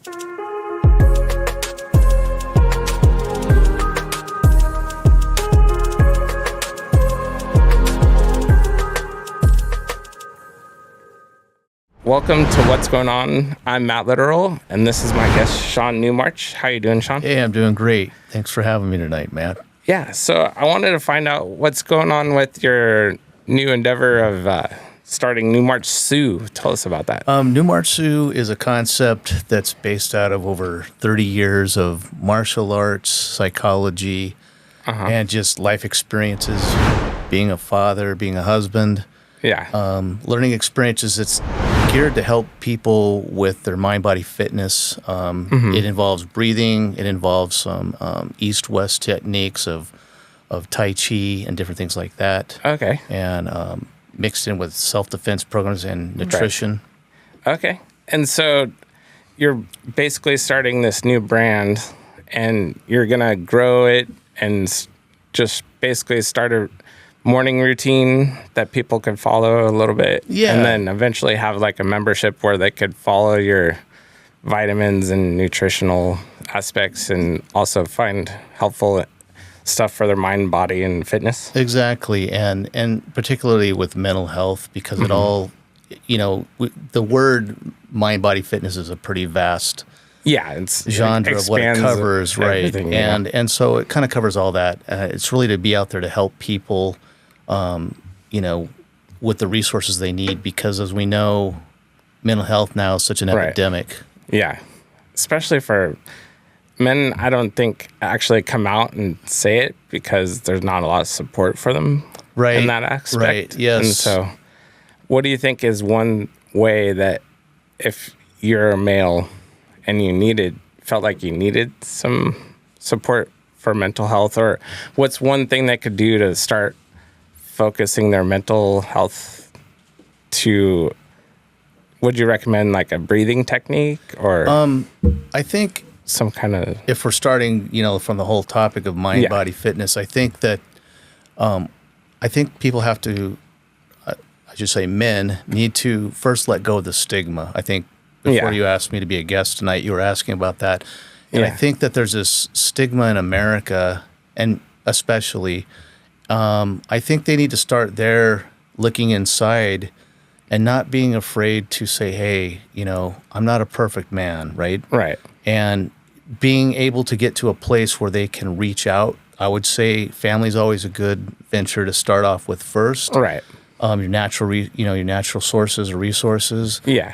Welcome to What's Going On. I'm Matt Literal, and this is my guest, Shawn Newmarch. How you doing, Shawn? Hey, I'm doing great. Thanks for having me tonight, Matt. Yeah, so I wanted to find out what's going on with your new endeavor of starting Newmarch Sioux. Tell us about that. Newmarch Sioux is a concept that's based out of over 30 years of martial arts, psychology, and just life experiences, being a father, being a husband. Yeah. Learning experiences. It's geared to help people with their mind-body fitness. It involves breathing. It involves some east-west techniques of Tai Chi and different things like that. Okay. And mixed in with self-defense programs and nutrition. Right. Okay. And so you're basically starting this new brand, and you're going to grow it and just basically start a morning routine that people could follow a little bit. Yeah. And then eventually have like a membership where they could follow your vitamins and nutritional aspects and also find helpful stuff for their mind, body, and fitness. Exactly. And particularly with mental health, because it all, the word mind, body, fitness is a pretty vast it's genre of what it covers, right? Yeah. And so it kind of covers all that. It's really to be out there to help people, with the resources they need, because as we know, mental health now is such an epidemic. Yeah, especially for men. I don't think actually come out and say it because there's not a lot of support for them in that aspect. Right, yes. And so what do you think is one way that if you're a male and felt like you needed some support for mental health, or what's one thing they could do to start focusing their mental health to, would you recommend like a breathing technique or I think some kind of, if we're starting, from the whole topic of mind, body, fitness, I think that people have to, I should say men need to first let go of the stigma. I think before you asked me to be a guest tonight, you were asking about that. And I think that there's this stigma in America, and especially, I think they need to start there, looking inside and not being afraid to say, hey, I'm not a perfect man, right? Right. And being able to get to a place where they can reach out. I would say family's always a good venture to start off with first. Right. Your your natural sources or resources. Yeah.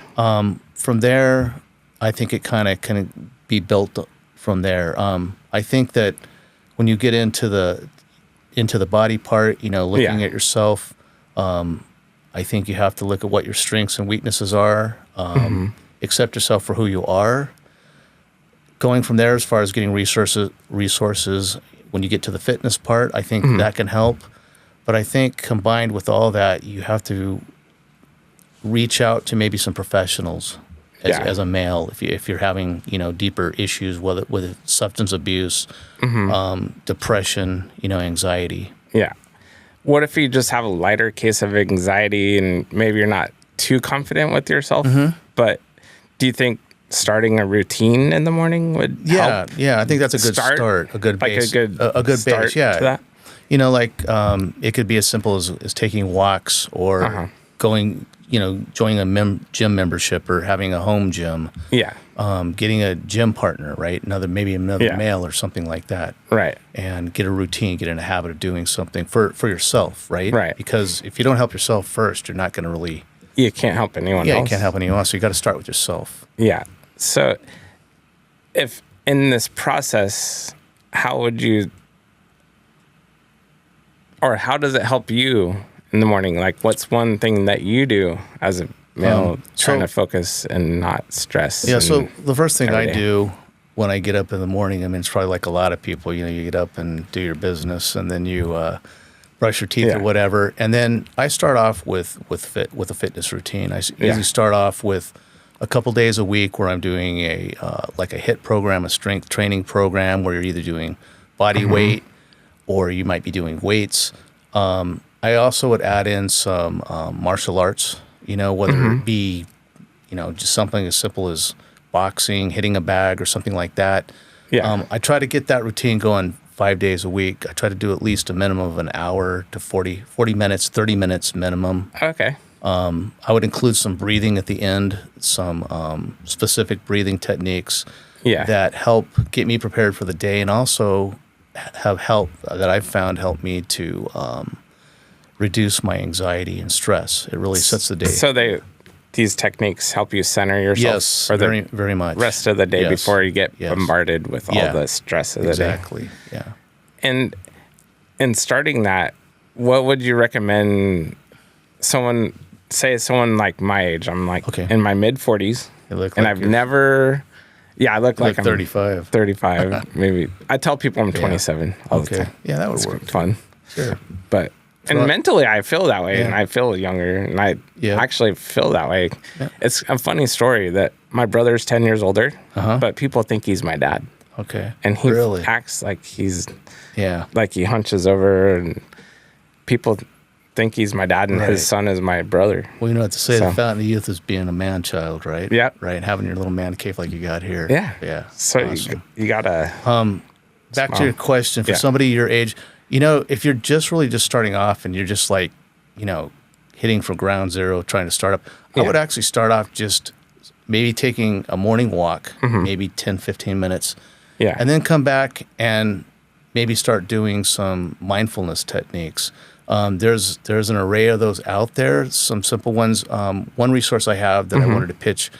From there, I think it kind of can be built from there. I think that when you get into the body part, looking at yourself, I think you have to look at what your strengths and weaknesses are, accept yourself for who you are. Going from there, as far as getting resources, when you get to the fitness part, I think that can help. But I think combined with all that, you have to reach out to maybe some professionals as a male, if you're having deeper issues with substance abuse, depression, anxiety. Yeah. What if you just have a lighter case of anxiety and maybe you're not too confident with yourself? But do you think starting a routine in the morning would help? Yeah, I think that's a good start, a good base, a good base. Yeah, to that? It could be as simple as taking walks or going, joining a gym membership or having a home gym. Yeah. Getting a gym partner, right? Maybe another male or something like that. Right. And get a routine, get in a habit of doing something for yourself, right? Right. Because if you don't help yourself first, you're not going to really... You can't help anyone else. Yeah, you can't help anyone else. So you got to start with yourself. Yeah. So if in this process, how would you... Or how does it help you in the morning? Like, what's one thing that you do as a male trying to focus and not stress? Yeah, so the first thing I do when I get up in the morning, it's probably like a lot of people, you get up and do your business, and then you brush your teeth or whatever. And then I start off with a fitness routine. I usually start off with a couple days a week where I'm doing a HIIT program, a strength training program, where you're either doing body weight or you might be doing weights. I also would add in some martial arts, whether it be, just something as simple as boxing, hitting a bag or something like that. Yeah. I try to get that routine going 5 days a week. I try to do at least a minimum of an hour to 40 minutes, 30 minutes minimum. Okay. I would include some breathing at the end, some specific breathing techniques that help get me prepared for the day, and also have that I've found help me to reduce my anxiety and stress. It really sets the day. So these techniques help you center yourself for very, the very much. rest of the day before you get bombarded with all the stress of the day. Exactly. Yeah. And in starting that, what would you recommend someone like my age? I'm like in my mid 40s, and I've never. Yeah, I look like I'm 35. 35, maybe. I tell people I'm 27 all the time. Yeah, that would it's work. Fun. Sure. But mentally, I feel that way, and I feel younger, and I actually feel that way. Yeah. It's a funny story that my brother's 10 years older, but people think he's my dad. Okay. And he acts like he's like he hunches over, and people think he's my dad, and his son is my brother. Well, you know what to say. The fountain of youth is being a man child, right? Yeah. Right. Having your little man cave like you got here. Yeah. Yeah. So awesome. you gotta. Back to your question, for somebody your age, if you're just starting off and you're just like, hitting from ground zero, trying to start up, I would actually start off just maybe taking a morning walk, maybe 10, 15 minutes. Yeah. And then come back and maybe start doing some mindfulness techniques. There's an array of those out there, some simple ones. One resource I have that I wanted to pitch,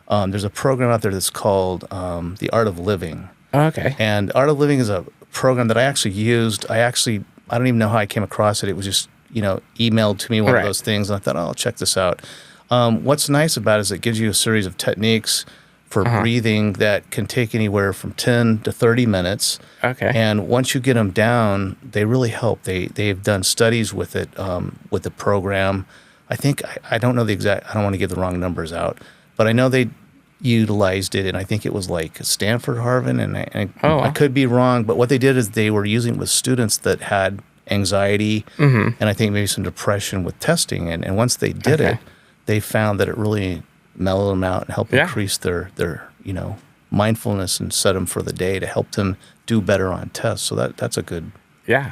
there's a program out there that's called The Art of Living. Okay. And Art of Living is a program that I actually used. I don't even know how I came across it. It was just, emailed to me, one of those things. And I thought, I'll check this out. What's nice about it is it gives you a series of techniques for breathing that can take anywhere from 10 to 30 minutes. Okay. And once you get them down, they really help. They've done studies with it, with the program. I think, I don't know the exact, I don't want to give the wrong numbers out, but I know they utilized it, and I think it was like Stanford, Harvard, and I could be wrong, but what they did is they were using it with students that had anxiety and I think maybe some depression with testing. And once they did it, they found that it really mellowed them out and helped increase their mindfulness and set them for the day to help them do better on tests. So that's a good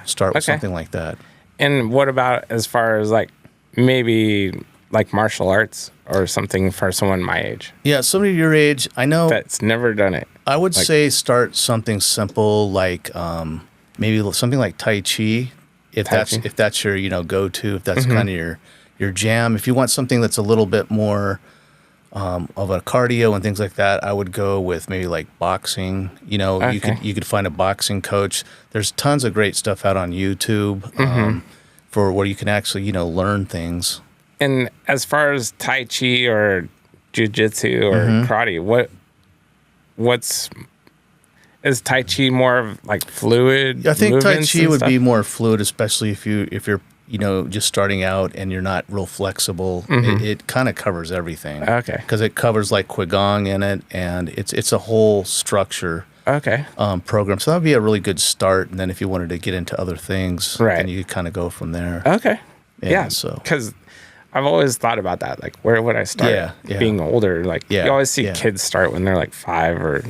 start with something like that. And what about as far as like maybe like martial arts or something for someone my age? Yeah, somebody your age, I know that's never done it. I would say start something simple like maybe something like Tai Chi, if that's your go-to, if that's kind of your jam. If you want something that's a little bit more of a cardio and things like that, I would go with maybe like boxing. You could find a boxing coach. There's tons of great stuff out on YouTube for where you can actually learn things. And as far as Tai Chi or Jiu-Jitsu or karate, is Tai Chi more of like fluid? I think Tai Chi would be more fluid, especially if you're just starting out and you're not real flexible. It kind of covers everything. Okay. Because it covers like Qigong in it, and it's a whole structure. Okay. Program. So that would be a really good start. And then if you wanted to get into other things, then you could kind of go from there. Okay. Yeah. So because I've always thought about that. Like, where would I start? Being older, like you always see kids start when they're like 5 or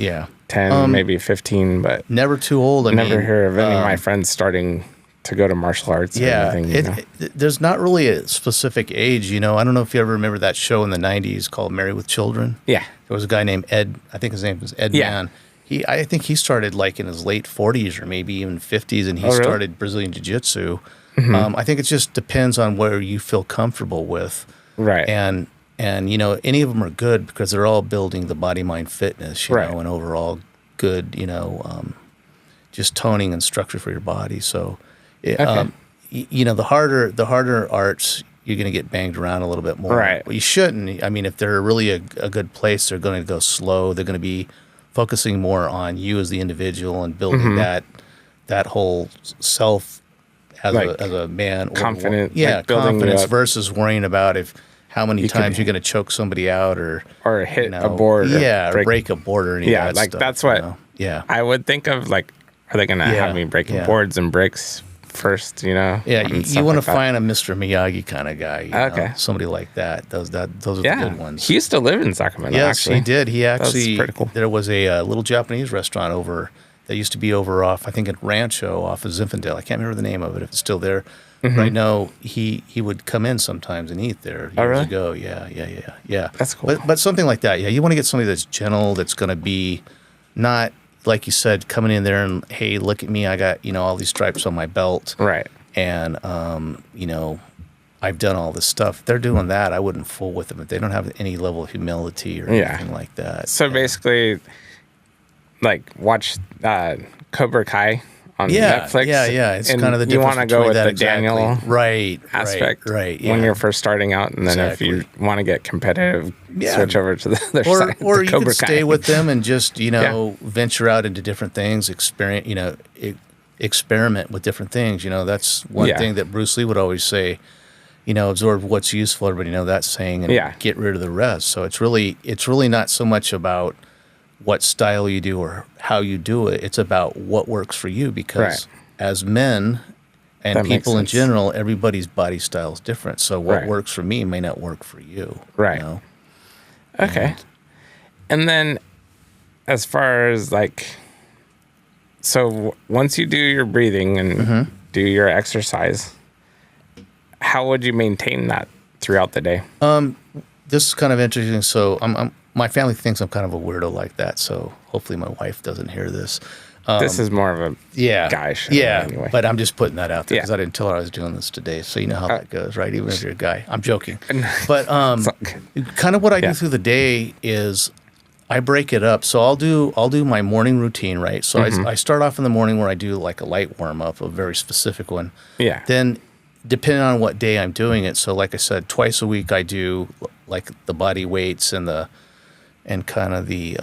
10, maybe 15, but never too old. I never hear of any of my friends starting to go to martial arts. Or anything, there's not really a specific age. I don't know if you ever remember that show in the 90s called Married with Children. Yeah. There was a guy named Ed. I think his name was Ed Mann. I think he started like in his late 40s or maybe even 50s, and he started Brazilian Jiu-Jitsu. I think it just depends on where you feel comfortable with. Right. And any of them are good because they're all building the body-mind fitness, you know, and overall good, just toning and structure for your body. So, the harder arts, you're going to get banged around a little bit more. Right. But you shouldn't. I mean, if they're really a good place, they're going to go slow. They're going to be focusing more on you as the individual and building that whole self as a man, confident, confidence versus worrying about how many times you're going to choke somebody out or hit a board, or break a board or anything. Yeah, like stuff, that's what. I would think of. Like, are they going to have me breaking boards and bricks first, you know. Yeah, and you stuff want to like that. find a Mr. Miyagi kind of guy. You Okay. know, somebody like that. Those are the good ones. He used to live in Sacramento. Yes, actually. he did. He was actually, pretty cool. there was a little Japanese restaurant over that used to be over off, I think, at Rancho off of Zinfandel. I can't remember the name of it, if it's still there. But I know he would come in sometimes and eat there years really? ago. Yeah. That's cool. But something like that, yeah. You want to get somebody that's gentle, that's going to be not, like you said, coming in there and, hey, look at me, I got, all these stripes on my belt. Right. And, I've done all this stuff. They're doing that. I wouldn't fool with them. If they don't have any level of humility or anything like that. So basically, like, watch Cobra Kai on Netflix. Yeah. It's and kind of the you difference want to go with that the Daniel aspect. Right. when you're first starting out, and then if you want to get competitive, switch over to the other side. Or the you Cobra can stay Kai. with them and just venture out into different things, experiment with different things. That's one thing that Bruce Lee would always say. Absorb what's useful. Everybody know that saying, and get rid of the rest. So it's really not so much about what style you do or how you do it. It's about what works for you, because as men and that people in general, everybody's body style is different. So what works for me may not work for you. Right. Okay. And then as far as so once you do your breathing and do your exercise, how would you maintain that throughout the day? This is kind of interesting. So my family thinks I'm kind of a weirdo like that. So hopefully my wife doesn't hear this. This is more of a guy show. Yeah, anyway. but I'm just putting that out there because I didn't tell her I was doing this today. So you know how that goes, right? Even if you're a guy. I'm joking. But kind of what I do through the day is I break it up. So I'll do my morning routine, right? So I start off in the morning where I do like a light warm-up, a very specific one. Yeah. Then depending on what day I'm doing it. So like I said, twice a week I do like the body weights and kind of the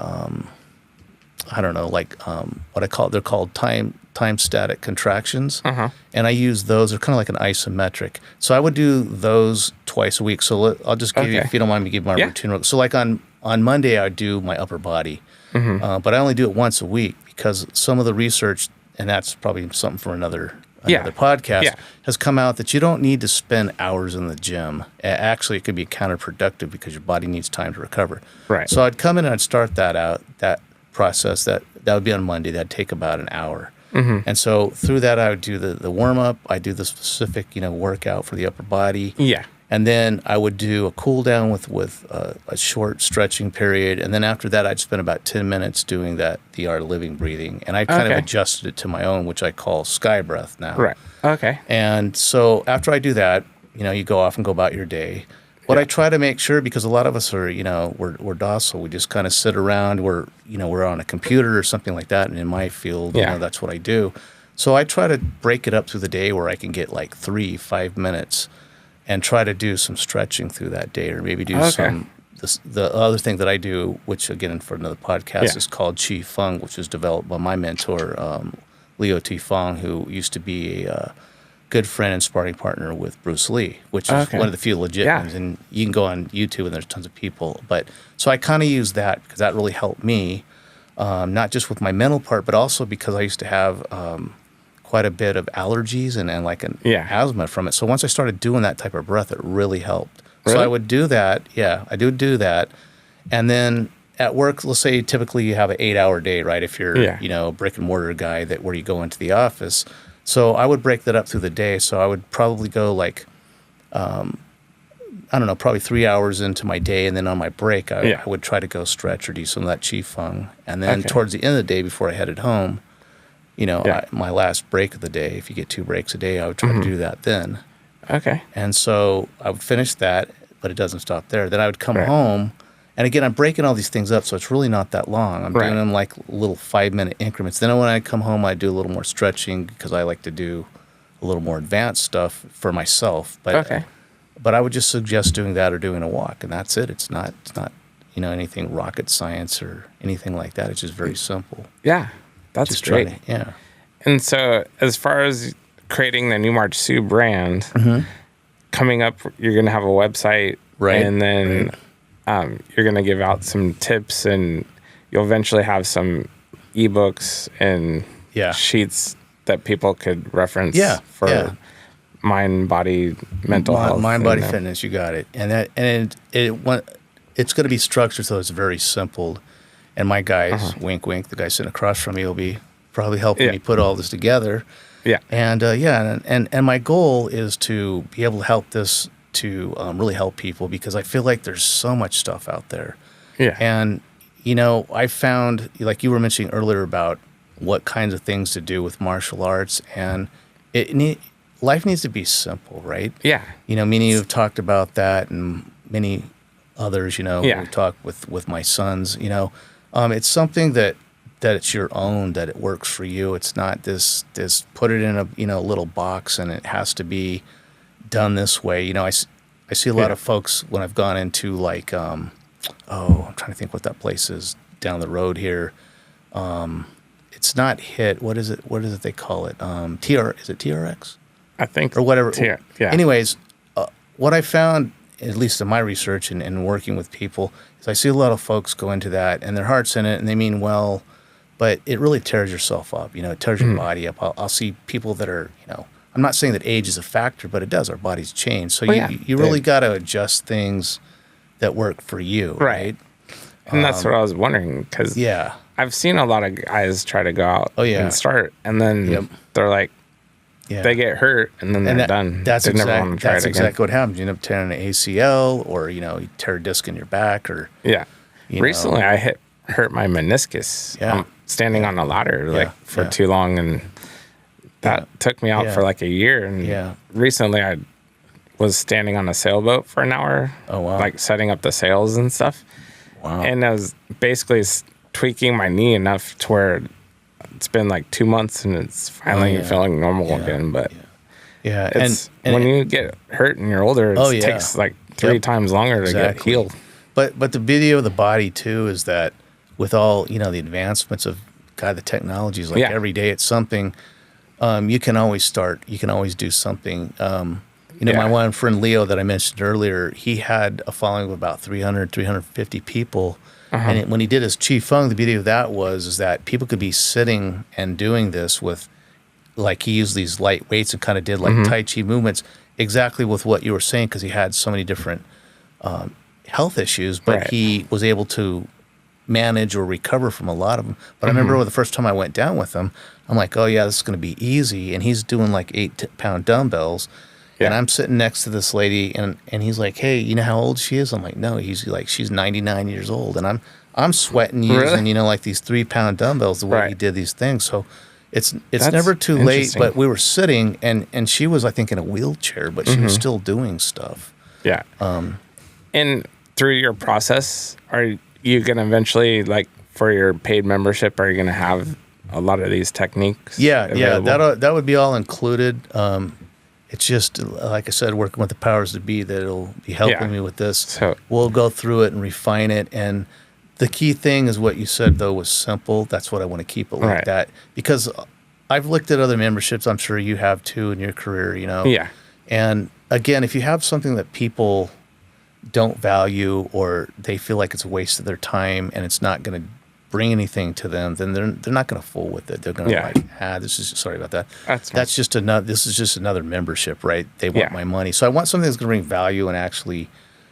I don't know, they're called time static contractions. And I use those. They're kind of like an isometric. So I would do those twice a week. So I'll just give you, if you don't mind me giving my routine. So like on Monday, I do my upper body. But I only do it once a week because some of the research, and that's probably something for another podcast, has come out that you don't need to spend hours in the gym. Actually, it could be counterproductive because your body needs time to recover. Right. So I'd come in and I'd start that process. That would be on Monday. That'd take about an hour. And so through that, I would do the warm up. I do the specific workout for the upper body. Yeah. And then I would do a cool down with a short stretching period. And then after that, I'd spend about 10 minutes doing the art of living breathing. And I kind of adjusted it to my own, which I call sky breath now. Right. Okay. And so after I do that, you go off and go about your day. What I try to make sure, because a lot of us are, we're docile. We just kind of sit around. We're on a computer or something like that. And in my field, that's what I do. So I try to break it up through the day where I can get like 3-5 minutes and try to do some stretching through that day, or maybe do some. The other thing that I do, which again for another podcast, is called Chi Feng, which was developed by my mentor, Leo T. Fong, who used to be a good friend and sparring partner with Bruce Lee, which is one of the few legit ones. And you can go on YouTube and there's tons of people. But so I kind of use that because that really helped me, not just with my mental part, but also because I used to have quite a bit of allergies and like an asthma from it. So once I started doing that type of breath, it really helped. Really? So I would do that. Yeah, I do that. And then at work, let's say typically you have an 8-hour day, right? If you're, a brick and mortar guy where you go into the office. So I would break that up through the day. So I would probably go like, probably 3 hours into my day. And then on my break, I would try to go stretch or do some of that Chi Feng. And then towards the end of the day, before I headed home, my last break of the day, if you get 2 breaks a day, I would try to do that then. Okay. And so I would finish that, but it doesn't stop there. Then I would come home. And again, I'm breaking all these things up, so it's really not that long. I'm doing them like little 5-minute increments. Then when I come home, I do a little more stretching because I like to do a little more advanced stuff for myself. But but I would just suggest doing that or doing a walk, and that's it. It's not anything rocket science or anything like that. It's just very simple. Yeah. That's just great. And so as far as creating the Newmarch Sioux brand, coming up, you're going to have a website. Right. And then you're going to give out some tips, and you'll eventually have some ebooks and sheets that people could reference Yeah, for yeah. mind, body, mental health. Mind, body, and, fitness. You got it. It's going to be structured so it's very simple. And my guys, wink, wink, the guy sitting across from me will be probably helping me put all this together. Yeah. And and my goal is to be able to help this to really help people, because I feel like there's so much stuff out there. Yeah. And, you know, I found, like you were mentioning earlier about what kinds of things to do with martial arts, and life needs to be simple, right? Yeah. You know, many of you have talked about that, and many others, you know, Yeah. we talk with my sons, you know. It's something that it's your own, that it works for you. It's not this put it in a, you know, little box and it has to be done this way. You know, I see a lot of folks when I've gone into like, I'm trying to think what that place is down the road here. It's not HIT. What is it they call it? Is it TRX? I think. Or whatever. Yeah. Anyways, what I found, at least in my research and working with people, is I see a lot of folks go into that and their heart's in it and they mean well, but it really tears yourself up. You know, it tears your body up. I'll see people that are, you know, I'm not saying that age is a factor, but it does. Our bodies change. So you really got to adjust things that work for you. Right. And that's what I was wondering, because I've seen a lot of guys try to go out and start, and then they're like, they get hurt, and then they're done. That's never want to try it again. exactly what happens. You end up tearing an ACL, or, you know, you tear a disc in your back, or Recently, I hurt my meniscus standing on a ladder for too long, and that took me out for like a year. And recently, I was standing on a sailboat for an hour, like setting up the sails and stuff. Wow. And I was basically tweaking my knee enough to where it's been like 2 months and it's finally feeling normal again. But it's when you get hurt and you're older, it takes like 3 times longer to get healed. But the beauty of the body too is that with all, you know, the advancements of the technologies, like every day it's something. You can always start. You can always do something. You know, my one friend Leo that I mentioned earlier, he had a following of about 300, 350 people. And when he did his Qigong, the beauty of that is that people could be sitting and doing this with, like, he used these light weights and kind of did like Tai Chi movements, exactly with what you were saying, because he had so many different health issues, but he was able to manage or recover from a lot of them. But I remember the first time I went down with him, I'm like, oh yeah, this is going to be easy. And he's doing like 8-pound dumbbells. And I'm sitting next to this lady, and he's like, hey, you know how old she is? I'm like, no. He's like, she's 99 years old. And I'm sweating using, you know, like these 3-pound dumbbells, the way he did these things. So it's never too late. But we were sitting, and she was, I think, in a wheelchair, but she was still doing stuff. Yeah. And through your process, are you going to eventually, like, for your paid membership, are you going to have a lot of these techniques? Yeah. That would be all included. It's just, like I said, working with the powers that be that'll be helping me with this. So we'll go through it and refine it. And the key thing is what you said, though, was simple. That's what I want to keep it like that. Because I've looked at other memberships. I'm sure you have, too, in your career, you know. Yeah. And, again, if you have something that people don't value, or they feel like it's a waste of their time and it's not going to bring anything to them, then they're not going to fool with it. They're going to sorry about that. This is just another membership, right? They want my money. So I want something that's going to bring value and actually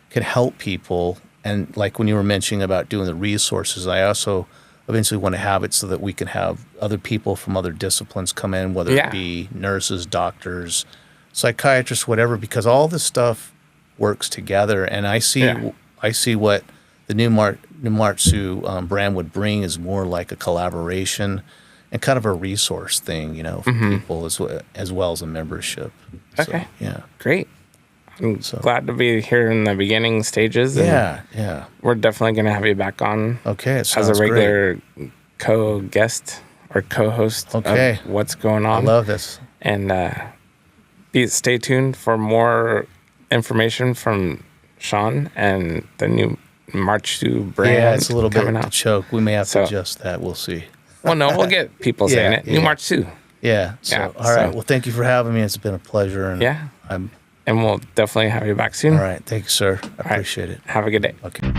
can help people. And like when you were mentioning about doing the resources, I also eventually want to have it so that we can have other people from other disciplines come in, whether it be nurses, doctors, psychiatrists, whatever, because all this stuff works together. And I see what the Newmarch brand would bring is more like a collaboration and kind of a resource thing, you know, for people as well as a membership. Okay. So, great. I'm glad to be here in the beginning stages. And we're definitely going to have you back on. Okay. As a regular co-guest or co-host of what's going on. I love this. And stay tuned for more information from Shawn and the new March 2 brand. Yeah, it's a little bit out. To choke. We may have to adjust that. We'll see. Well, no, we'll get people saying it. New March 2. Yeah. All right. Well, thank you for having me. It's been a pleasure. And and we'll definitely have you back soon. All right. Thank you, sir. I appreciate it. Have a good day. Okay.